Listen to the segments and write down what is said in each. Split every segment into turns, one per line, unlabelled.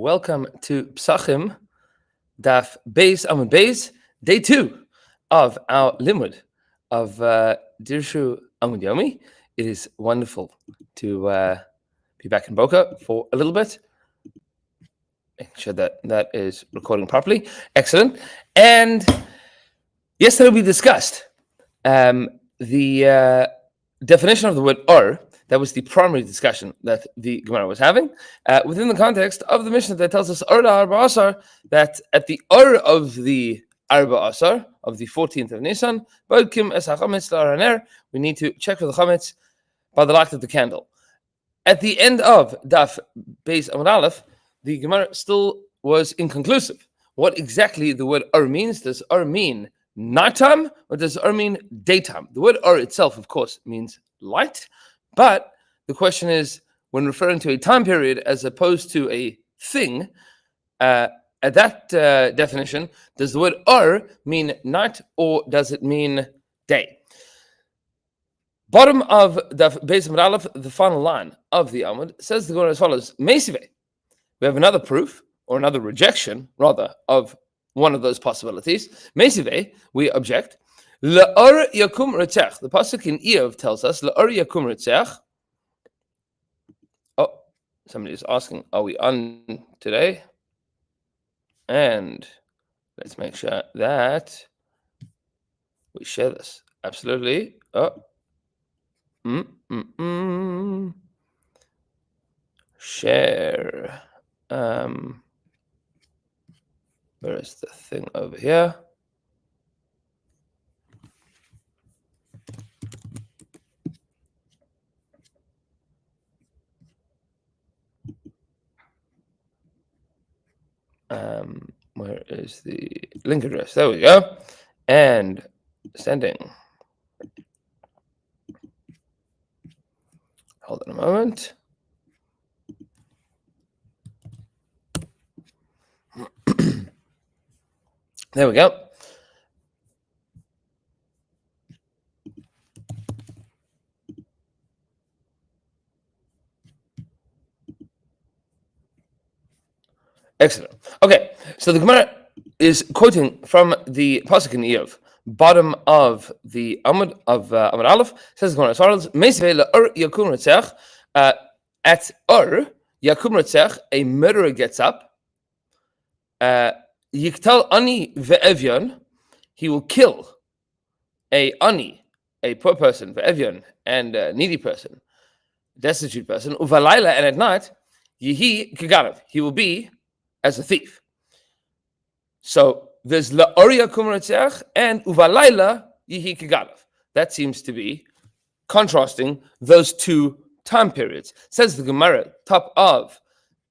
welcome to Pesachim, Daf Beis Amud Beis, day 2 of our limud of Dirshu Amud Yomi. It is wonderful to be back in Boca for a little bit. Make sure that is recording properly. Excellent. And yesterday we discussed the definition of the word or. That was the primary discussion that the Gemara was having within the context of the Mishnah that tells us Or Arba Asar, that at the Or of the Arba Asar, of the 14th of Nisan, we need to check for the chametz by the light of the candle. At the end of Daf Beis Amud Aleph, the Gemara still was inconclusive. What exactly the word Or means? Does Or mean nighttime or does Or mean daytime? The word Or itself, of course, means light. But the question is, when referring to a time period as opposed to a thing, at that definition, does the word Or mean night or does it mean day? Bottom of the Beis Amud Aleph, the final line of the Amud, says the Gemara as follows: Meisive. We have another proof, or another rejection, rather, of one of those possibilities. Meisive, we object. La'or yakum retzech. The pasuk in Eov tells us La'or yakum retzech. Oh, somebody is asking, are we on today? And let's make sure that we share this. Absolutely. Share. Where is the thing over here? Where is the link address? There we go. And sending. Hold on a moment. There we go. Excellent. Okay, so the Gemara is quoting from the pasuk in Eov, bottom of the Amud of Amud Aleph. Says the Gemara, yakum retzech. At Or yakum retzech, a murderer gets up. Yiktal ani ve'evyon, he will kill a ani, a poor person, ve'evyon, and a needy person, destitute person. Uvalayla, and at night, yihi keganav, he will be as a thief. So there's la'or yakum retzech and uvalayla yihi keganav. That seems to be contrasting those two time periods. Says the Gemara, top of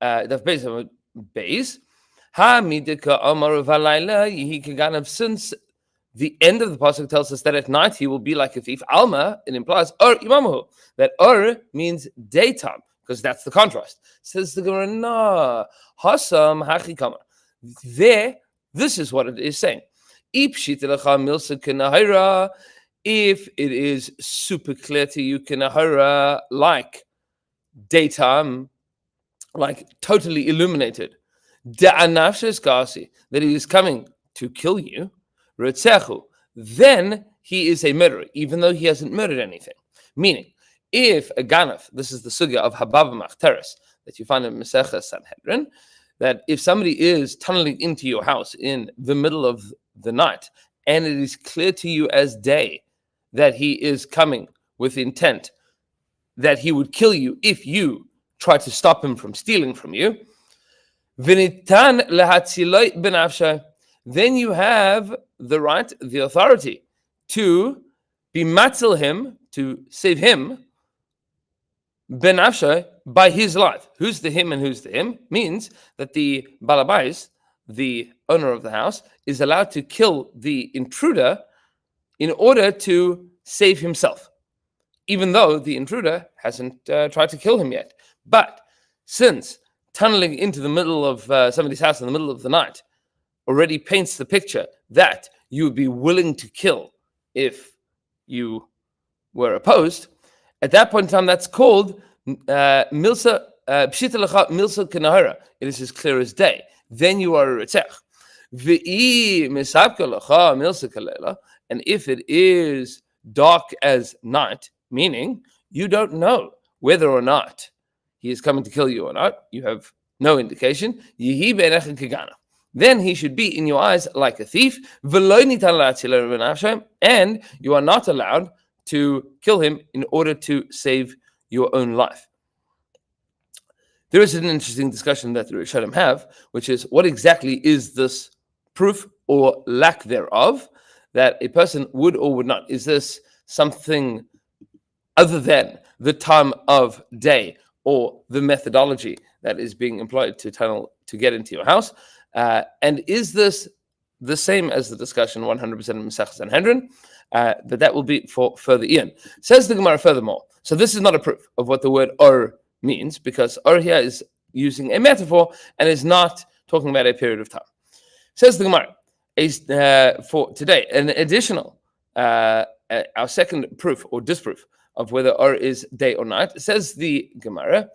the Beis Amud Beis, ha-midika amar uvalayla yihi keganav. Since the end of the pasuk tells us that at night he will be like a thief, alma, it implies or imamuhu, that or means daytime, because that's the contrast. Says the Gemara, no, hasam hachi kama. There, this is what it is saying. If it is super clear to you, kenahara, like daytime, like totally illuminated, that he is coming to kill you, then he is a murderer, even though he hasn't murdered anything. Meaning, if a ganaf, this is the sugya of habab machteres that you find in Masechah Sanhedrin, that if somebody is tunneling into your house in the middle of the night, and it is clear to you as day that he is coming with intent that he would kill you if you try to stop him from stealing from you, then you have the right, the authority to be matzil him, to save him, benafshay, by his life. Who's the him and who's the him? Means that the balabais, the owner of the house, is allowed to kill the intruder in order to save himself, even though the intruder hasn't tried to kill him yet. But since tunneling into the middle of somebody's house in the middle of the night already paints the picture that you would be willing to kill if you were opposed, at that point in time, that's called milsa pshita lecha milsa kenahara. It is as clear as day. Then you are a ritzech. V'i misabka lecha milsa kalela. And if it is dark as night, meaning you don't know whether or not he is coming to kill you or not, you have no indication, yihi beinecha kegana. Then he should be in your eyes like a thief, and you are not allowed to kill him in order to save your own life. There is an interesting discussion that the Rishonim have, which is what exactly is this proof or lack thereof that a person would or would not? Is this something other than the time of day or the methodology that is being employed to tunnel to get into your house? And is this the same as the discussion 100% of Masechah Sanhedrin? But that will be for further in. Says the Gemara furthermore. So this is not a proof of what the word or means, because or here is using a metaphor and is not talking about a period of time. Says the Gemara, for today, an additional, our second proof or disproof of whether or is day or night. Says the Gemara,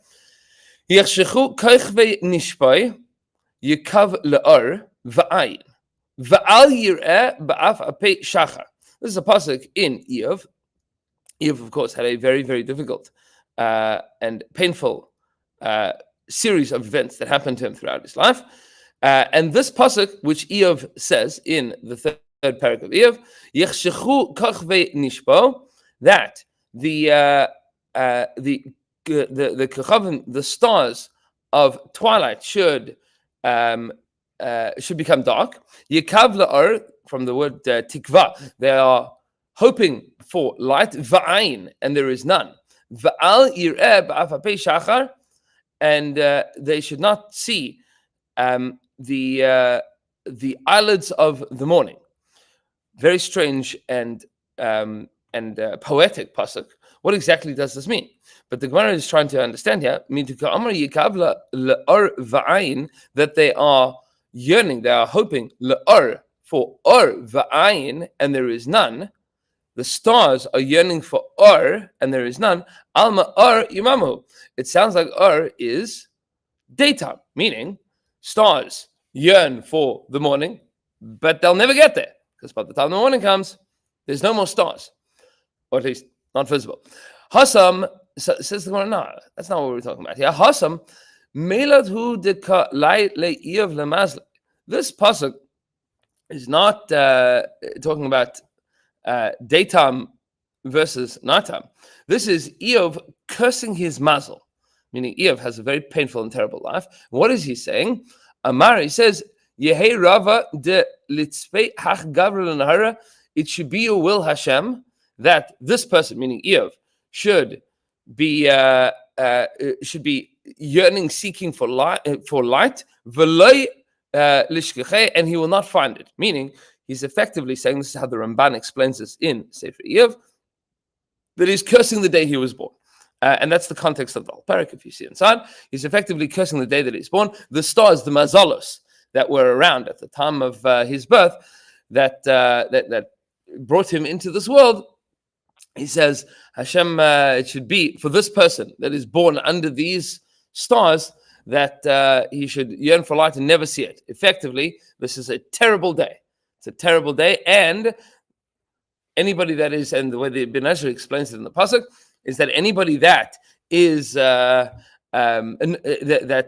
Yachshechu kochve nishpoi yikav le'or va'ayin va'al yir'eh ba'af apei shachar. This is a pasuk in Eov. Eov, of course, had a very, very difficult and painful series of events that happened to him throughout his life. And this pasuk, which Eov says in the third parak of Eov, Yechshechu kachve nishpo, that the kachavim, the stars of twilight should become dark. Yekav la'or, from the word tikva, they are hoping for light. Va'ayin, and there is none. Va'al yir'eh ba'af hapei shachar, and they should not see the eyelids of the morning. Very strange and poetic pasuk. What exactly does this mean? But the Gemara is trying to understand here, that they are yearning, they are hoping for or va'ayin, and there is none. The stars are yearning for or, and there is none. Alma or imamu. It sounds like or is daytime, meaning stars yearn for the morning, but they'll never get there, because by the time the morning comes, there's no more stars, or at least not visible. Hasam, says the Gemara, no, that's not what we're talking about here. Hasam, melad hu deka lai le'iyav lemazle. This pasuk is not talking about daytime versus nighttime. This is Eov cursing his mazel, meaning Eov has a very painful and terrible life. What is he saying? Amar, he says, Yehei Rava de litzpei hach gavra l'nahara. It should be your will, Hashem, that this person, meaning Eov, should be yearning, seeking for light, v'loi lishkechei, and he will not find it. Meaning, he's effectively saying, this is how the Ramban explains this in Sefer Eov, that he's cursing the day he was born. And that's the context of the whole parak, if you see inside. He's effectively cursing the day that he's born. The stars, the mazalos, that were around at the time of his birth, that brought him into this world, he says, Hashem, it should be for this person that is born under these stars, that he should yearn for light and never see it. Effectively, this is a terrible day. It's a terrible day, and anybody that is, and the way the Ben Ezra explains it in the pasuk, is that anybody that is that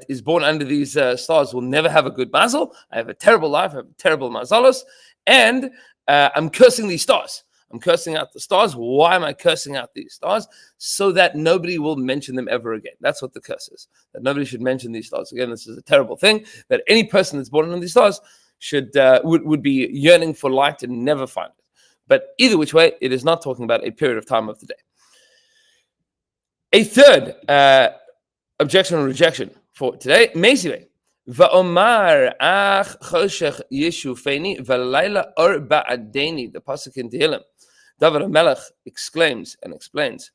is born under these stars will never have a good mazel. I have a terrible life, I have terrible mazalos, and I'm cursing these stars. I'm cursing out the stars. Why am I cursing out these stars? So that nobody will mention them ever again. That's what the curse is. That nobody should mention these stars again. This is a terrible thing. That any person that's born under these stars should would be yearning for light and never find it. But either which way, it is not talking about a period of time of the day. A third objection or rejection for today, Meisive. Va'omar ach choshech yeshufeni v'layla or ba'adeni. The pasuk in Tehillim, David HaMelech exclaims and explains,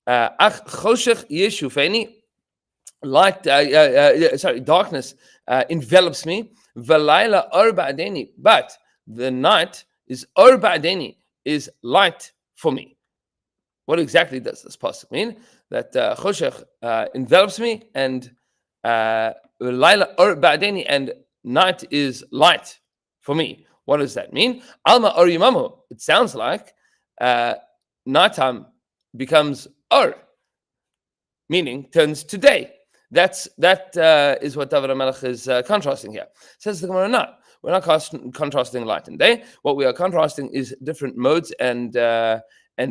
ach choshech yeshufeni, light, darkness envelops me. V'layla or ba'adeni, but the night is or ba'adeni, is light for me. What exactly does this pasuk mean? that choshech envelops me, and laila or ba'deni, and night is light for me. What does that mean? Alma or yimamu. It sounds like nighttime becomes or, meaning turns to day. That is what David HaMelech is contrasting here. Says the Gemara, no, we're not contrasting light and day. What we are contrasting is different modes and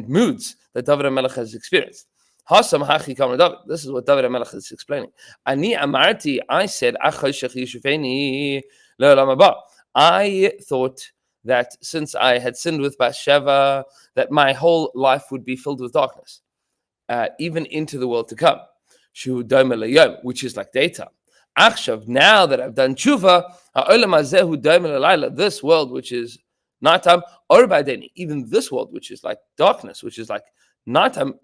moods that David HaMelech has experienced. Hasam hachi kamar David. This is what David HaMelech is explaining. Ani amarti, I said, I thought that since I had sinned with Bathsheba, that my whole life would be filled with darkness, even into the world to come, which is like daytime. Now that I've done tshuva, this world which is nighttime, even this world which is like darkness, which is like nighttime,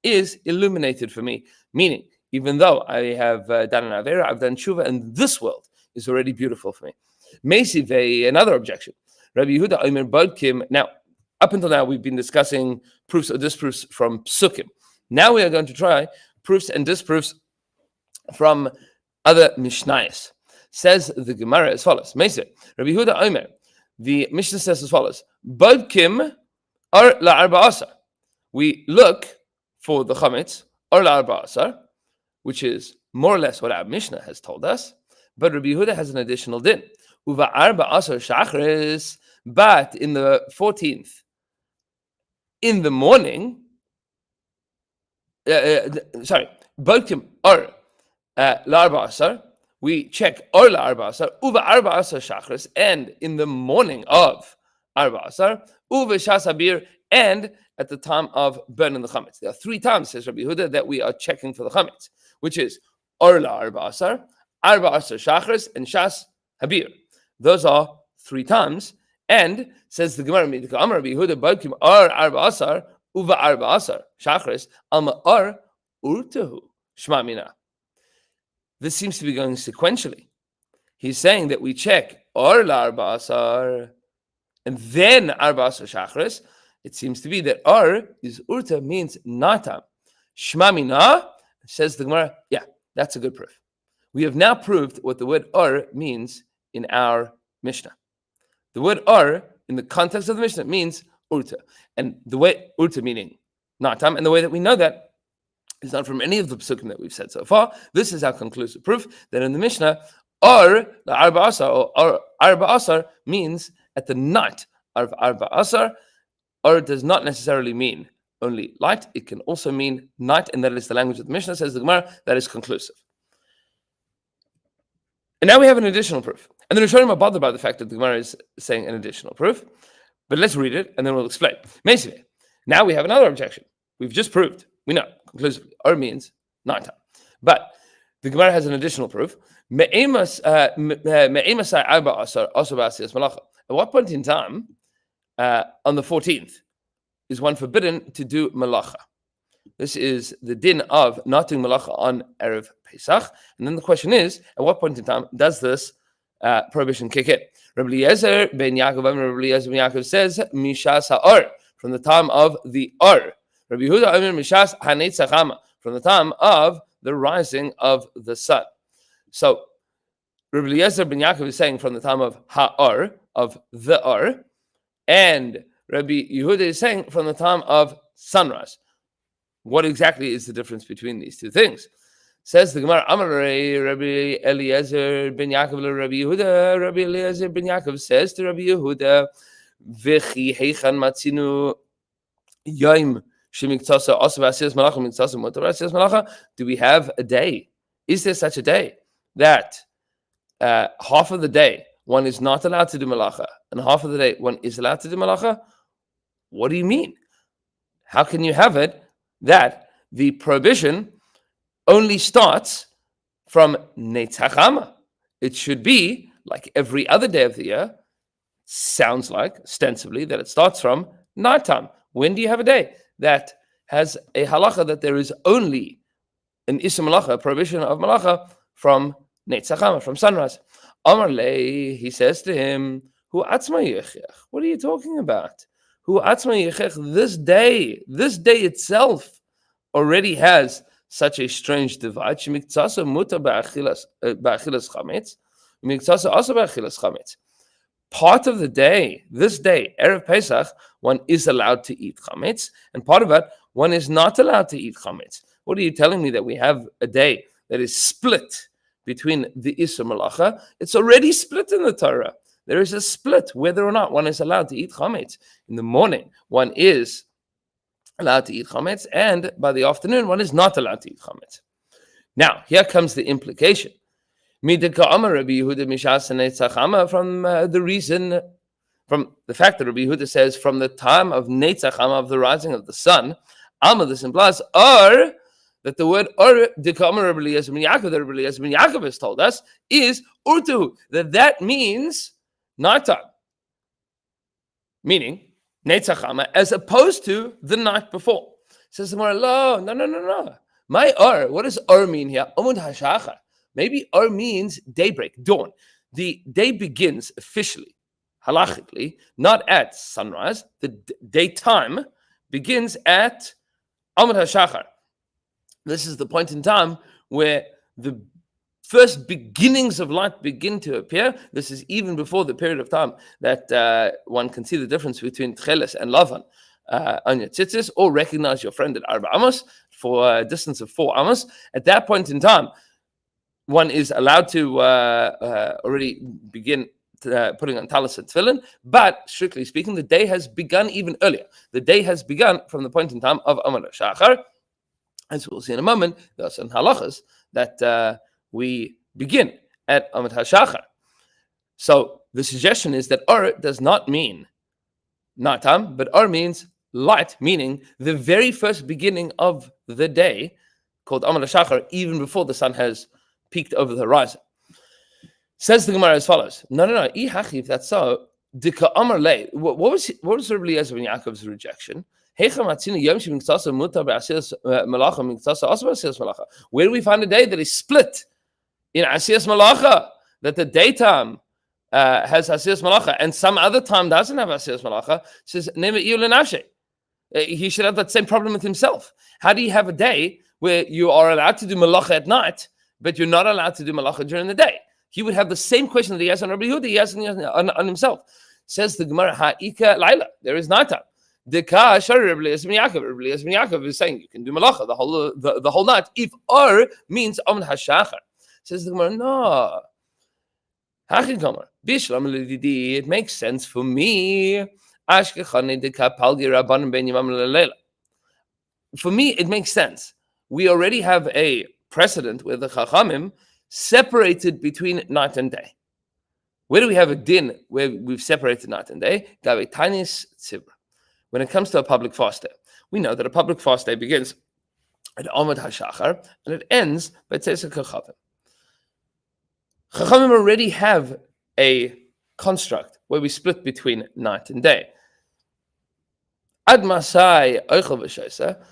is illuminated for me. Meaning, even though I have done an avera, I've done tshuva, and this world is already beautiful for me. Another objection. Rabbi Yehuda Omer Bodkim. Now, up until now, we've been discussing proofs or disproofs from Psukim. Now we are going to try proofs and disproofs from other Mishnayos. Says the Gemara as follows. Rabbi Yehuda Omer, the Mishnah says as follows. Bodkim or la'arba asar. We look for the chametz or la'arba asar, which is more or less what our Mishnah has told us. But Rabbi Yehuda has an additional din. Uva arba asar shachris. But in the 14th, in the morning, Bodkim or la'arba asar, we check or la'arba asar, uva arba asar shachris, and in the morning of arba asar, uva shas habir, and at the time of burning the chametz. There are 3 times, says Rabbi Yehuda, that we are checking for the chametz, which is or la'arba asar shachris, and shas habir. Those are 3 times. And says the Gemara, Rabbi Yehuda Bodkim or arba asar, uva arba asar shachris, alma or urtehu shma mina. This seems to be going sequentially. He's saying that we check or arba asar and then arba asar shachris. It seems to be that or is urta, means nighttime. Shma mina, says the Gemara, yeah, that's a good proof. We have now proved what the word or means in our Mishnah. The word or, in the context of the Mishnah, means urta. And the way urta meaning nighttime, and the way that we know that is not from any of the psukim that we've said so far. This is our conclusive proof that in the Mishnah, or the arba asar, or arba asar, means at the night of arba asar. Or does not necessarily mean only light. It can also mean night, and that is the language of the Mishnah, says the Gemara. That is conclusive. And now we have an additional proof. And the Rishonim are bothered by the fact that the Gemara is saying an additional proof. But let's read it, and then we'll explain. Now we have another objection. We've just proved, we know, conclusively, or means nighttime. But the Gemara has an additional proof. At what point in time, on the 14th, is one forbidden to do malacha? This is the din of not doing malacha on Erev Pesach. And then the question is, at what point in time does this prohibition kick in? Rabbi Eliezer ben Yaakov says, Mishas ha'or, from the time of the or. Rabbi Yehuda Omer Mishas ha'netzach, from the time of the rising of the sun. So Rabbi Eliezer ben Yaakov is saying from the time of ha'or, of the or, and Rabbi Yehuda is saying from the time of sunrise. What exactly is the difference between these two things? Says the Gemara, Amar Rabbi Eliezer ben Yaakov Rabbi Yehuda. Rabbi Eliezer ben Yaakov says to Rabbi Yehuda, V'chi heichan matzinu yaim shemiktasa asa v'asiyas malacha miktasa motor v'asiyas malacha. Do we have a day? Is there such a day that half of the day one is not allowed to do malacha, and half of the day one is allowed to do malacha? What do you mean? How can you have it that the prohibition only starts from Netzach? It should be like every other day of the year. Sounds like, ostensibly, that it starts from nighttime. When do you have a day that has a halacha that there is only an issa malacha, a prohibition of malacha, from Netzach, from sunrise? Amar lei, he says to him, Hu atzma yechech. What are you talking about? Hu atzma yechech, this day itself already has such a strange divide. Shemiktasa muta ba'achilas chametz, miktasa also ba'achilas chametz. Part of the day, this day, Erev Pesach, one is allowed to eat chametz, and part of it, one is not allowed to eat chametz. What are you telling me, that we have a day that is split between the Isur Malacha? It's already split in the Torah. There is a split whether or not one is allowed to eat chametz. In the morning, one is allowed to eat chametz, and by the afternoon, one is not allowed to eat chametz. Now, here comes the implication. From the reason, from the fact that Rabbi Yehuda says from the time of Netzach Hama, of the rising of the sun, Alma, this implies, or that the word or that Rabbi Eliezer ben Yaakov has told us is urtu, that means nighttime, meaning Netzach Hama, as opposed to the night before. Says the Gemara, no. My or, what does or mean here? Amud hashachar. Maybe or means daybreak, dawn. The day begins officially, halachically, not at sunrise. The daytime begins at Amud HaShachar. This is the point in time where the first beginnings of light begin to appear. This is even before the period of time that one can see the difference between Tcheles and Lavan on your tzitzis, or recognize your friend at Arba Amos for a distance of 4 Amos. At that point in time, one is allowed to already begin putting on talis and tefillin, but strictly speaking, the day has begun even earlier. The day has begun from the point in time of Amud HaShachar. As we'll see in a moment, there are some halachas that we begin at Amud HaShachar. So the suggestion is that or does not mean nighttime, but or means light, meaning the very first beginning of the day, called Amud HaShachar, even before the sun has peaked over the horizon. Says the Gemara as follows. No. If that's so, what was Rabbi Eliezer ben Yaakov's rejection? Where do we find a day that is split in Asiyas Malacha? That the daytime has Asiyas Malacha and some other time doesn't have Asiyas Malacha? Says he should have that same problem with himself. How do you have a day where you are allowed to do Malacha at night, but you're not allowed to do Malacha during the day? He would have the same question that he has on Rabbi Yehuda, he has on himself. Says the Gemara, Ha'ika Laila, there is nighttime. Deka Shari Rabbi Eliezer ben Yaakov. Rabbi Eliezer ben Yaakov is saying you can do Malacha the whole night if or means Amud HaShachar. Says the Gemara, no. Hachikamar, Bishlam Lididi, it makes sense for me. Ashkechani Deka Palgi Rabbanim Ben Yimam Leila. For me, it makes sense. We already have a precedent where the Chachamim separated between night and day. Where do we have a din where we've separated night and day? When it comes to a public fast day, we know that a public fast day begins at Amud HaShachar and it ends by Tzesek HaChavim. Chachamim already have a construct where we split between night and day. Ad Masai Oichel V'Shoisa.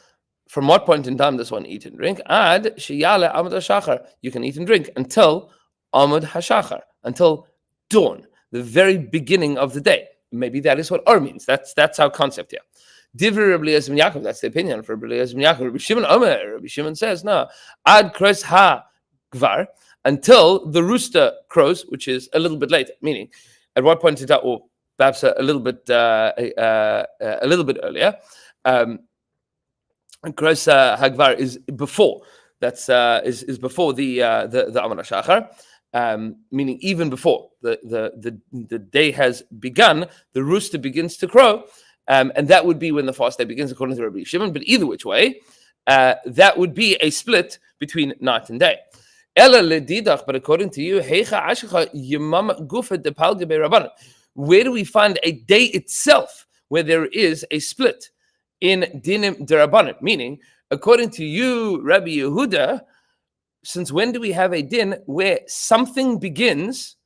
From what point in time does one eat and drink? Ad Sheyale Amud HaShachar. You can eat and drink until Amud HaShachar, until dawn, the very beginning of the day. Maybe that is what or means. That's our concept here. Divrei Rabbi Eliezer ben Yaakov. That's the opinion for Rabbi Eliezer ben Yaakov. Rabbi Shimon Omer. Rabbi Shimon says no. Ad kros ha gvar, until the rooster crows, which is a little bit later. Meaning, at what point in time, or perhaps a little bit earlier. Kros hagvar is before. That's is before the Amud HaShachar. Meaning even before the day has begun, the rooster begins to crow, and that would be when the fast day begins, according to Rabbi Shimon. But either which way, that would be a split between night and day. But according to you, where do we find a day itself where there is a split in dinim derabanan? Meaning, according to you, Rabbi Yehuda, since when do we have a din where something begins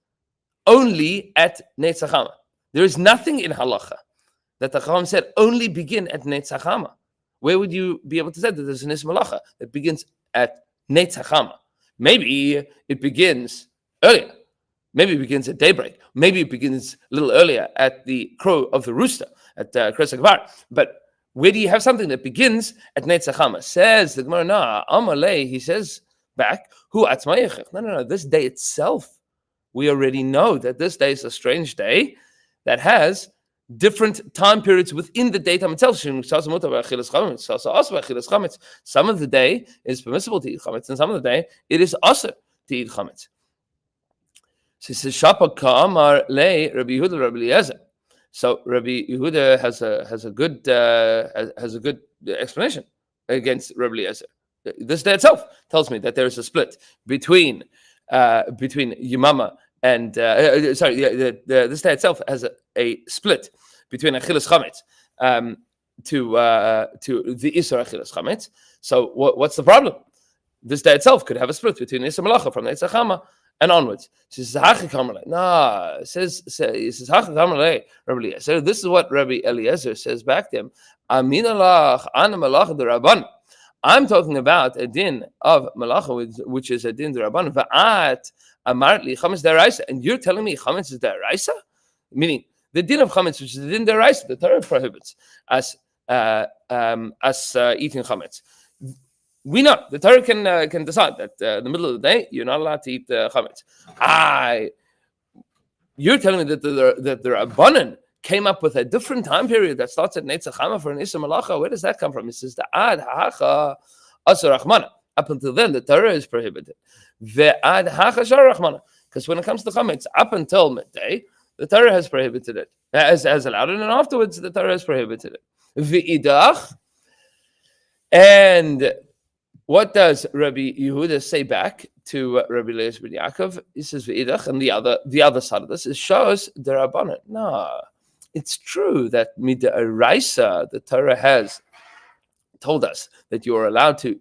only at Netzach Hama? There is nothing in halacha that the Chacham said only begin at Netzach Hama. Where would you be able to say that there's an Isur Malacha that begins at Netzach Hama? Maybe it begins earlier. Maybe it begins at daybreak. Maybe it begins a little earlier at the crow of the rooster, at Kros HaGvar. But Where do you have something that begins at Netzachama? Says the Gemara, no, Amalei, he says back, Hu Atzmayechech. No, this day itself, we already know that this day is a strange day that has different time periods within the daytime itself. Some of the day is permissible to eat chametz, and some of the day it is also to eat chametz. So he says, Shapa Ka'amar Le Rabbi Yehuda Rabbi Eliezer. So Rabbi Yehuda has a good explanation against Rabbi Eliezer. This day itself tells me that there is a split between Yamama and this day itself has a split between Achilas Chametz to the Isser Achilas Chametz. So what's the problem? This day itself could have a split between Isser Malacha from the Netzachama and onwards. She says, nah, it says Rabbi Eliezer. This is what Rabbi Eliezer says back to him. Aminalach ana malacha d'Rabban. I'm talking about a din of malacha, which is a din d'Rabban. Va'at amart li chametz d'Oraisa, and you're telling me chametz is d'Oraisa? Meaning the din of chametz, which is the din d'Oraisa, the Torah prohibits us eating chametz. We know the Torah can decide that in the middle of the day you're not allowed to eat chametz. You're telling me that the Rabbanan came up with a different time period that starts at Netzachama for an Isser Malacha. Where does that come from? It says the Ad Hacha Asur Rachmana. Up until then, the Torah is prohibited. The Ad Hacha Shar Rachmana. Because when it comes to chametz, up until midday, the Torah has prohibited it, has allowed it, and afterwards the Torah has prohibited it. V'idach, and what does Rabbi Yehuda say back to Rabbi Eliezer ben Yaakov? He says v'idach, and the other side of this is shows the Rabbanan. No, it's true that mid'oraisa the Torah has told us that you are allowed to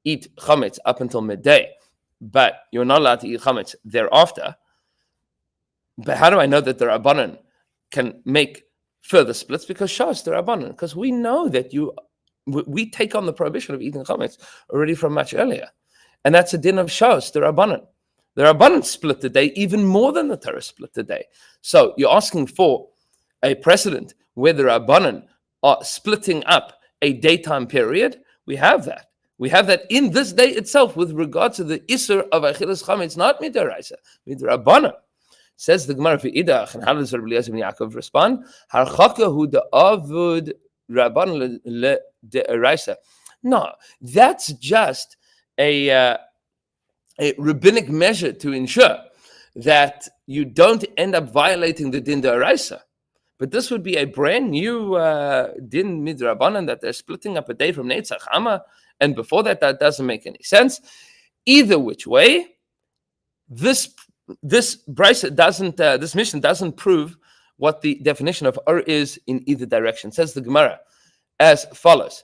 eat chametz up until midday, but you're not allowed to eat chametz thereafter. But how do I know that the Rabbanan can make further splits? Because shows the Rabbanan, because we know that we take on the prohibition of eating chametz already from much earlier. And that's a din of shows, the Rabbanan. The Rabbanan split the day even more than the Torah split the day. So you're asking for a precedent where the Rabbanan are splitting up a daytime period. We have that. We have that in this day itself with regard to the Isser of Achilas Chametz, not Midoraisa, Midrabbanan. Says the Gemara V'idach, and how does Rabbi Eliezer ben Yaakov respond? Harchaka hu da'avud Rabban le'Oraisa. No, that's just a rabbinic measure to ensure that you don't end up violating the din d'Oraisa. But this would be a brand new din midrabanan that they're splitting up a day from Netzachama, and before that doesn't make any sense. Either which way, this brisa doesn't, this mission doesn't prove what the definition of Ur is in either direction. Says the Gemara as follows: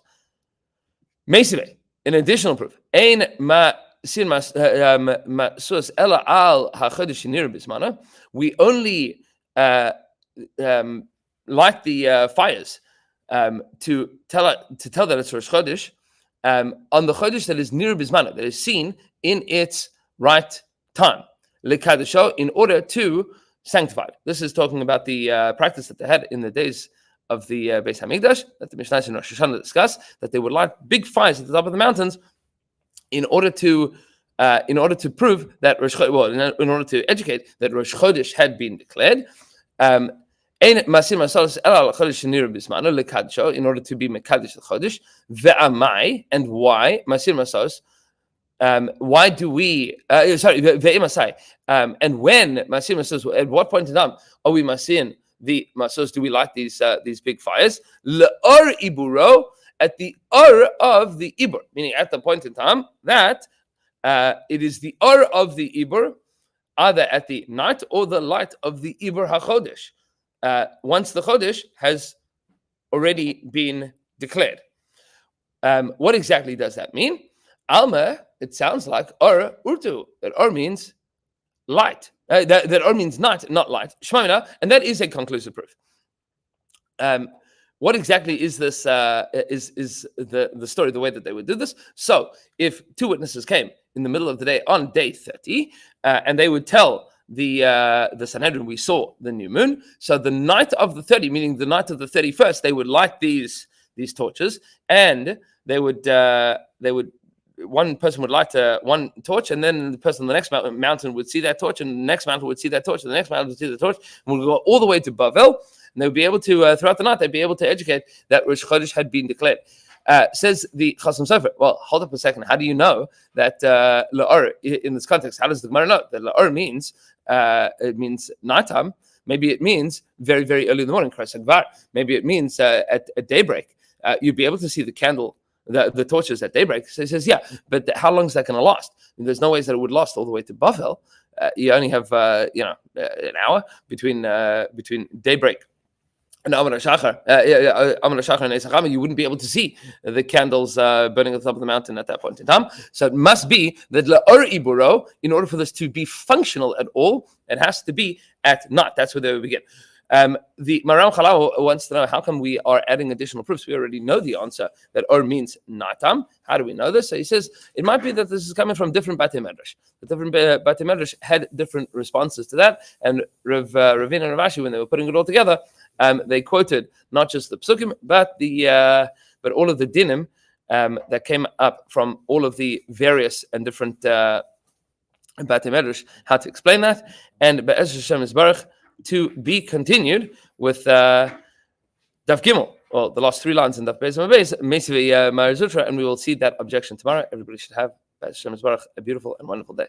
Meisive, an additional proof. Ein ma sin masus ela al hachodesh nir bismana. We only light the fires to tell that it's Rosh Chodesh on the Chodesh that is nir bismana, that is seen in its right time. Lekadesho, in order to sanctify it. This is talking about the practice that they had in the days of the Beis Hamikdash, that the Mishnah and Rosh Hashanah discuss, that they would light big fires at the top of the mountains in order to prove that in order to educate that Rosh Chodesh had been declared. In order to be Mekadesh the Chodesh, ve'amai, and why Masir Masos? Why do we? Ve'imasai. And when Masir Masos, at what point in time are we Masir the Masos? Do we light these big fires? Le'or iburo, at the or of the ibur, meaning at the point in time that it is the or of the ibur, either at the night or the light of the ibur hachodesh. Once the Chodesh has already been declared. What exactly does that mean? Alma, it sounds like Or Urtu. That Or means light. That Or means night, not light. Shmaina, and that is a conclusive proof. What exactly is this? Is the story, the way that they would do this? So, if two witnesses came in the middle of the day on day 30, and they would tell the Sanhedrin, we saw the new moon. So the night of the 30, meaning the night of the 31st, they would light these these torches, and they would one person would light one torch, and then the person on the next mountain would see that torch, and the next mountain would see that torch, and the next mountain would see the torch, and we'll go all the way to Bavel, and they would be able to, throughout the night, they'd be able to educate that Rosh Chodesh had been declared. Says the Chasam Sofer, well, hold up a second. How do you know that La'or, in this context, how does the Gemara know that La'or means, it means nighttime? Maybe it means very, very early in the morning, maybe it means at daybreak. You'd be able to see the candle, the torches at daybreak. So he says, yeah, but how long is that going to last? I mean, there's no ways that it would last all the way to Bavel. You only have, an hour between daybreak and Amar Shachar and Esachama. You wouldn't be able to see the candles burning at the top of the mountain at that point in time. So it must be that La'or Iburo, in order for this to be functional at all, it has to be at night. That's where they would begin. The Maram Chalal wants to know, how come we are adding additional proofs? We already know the answer, that Or means nighttime. How do we know this? So he says, it might be that this is coming from different Batei Medrash. The different Batei Medrash had different responses to that. And Ravina and Rav Ashi, when they were putting it all together, they quoted not just the Psukim, but all of the dinim that came up from all of the various and different Batei Medrash, how to explain that. And Be'ez Hashem Yisbarach, to be continued with Daf Gimel, well, the last 3 lines in Daf Beis Beis, Mesivi Marizutra, and we will see that objection tomorrow. Everybody should have, Be'ez Hashem Yisbarach, a beautiful and wonderful day.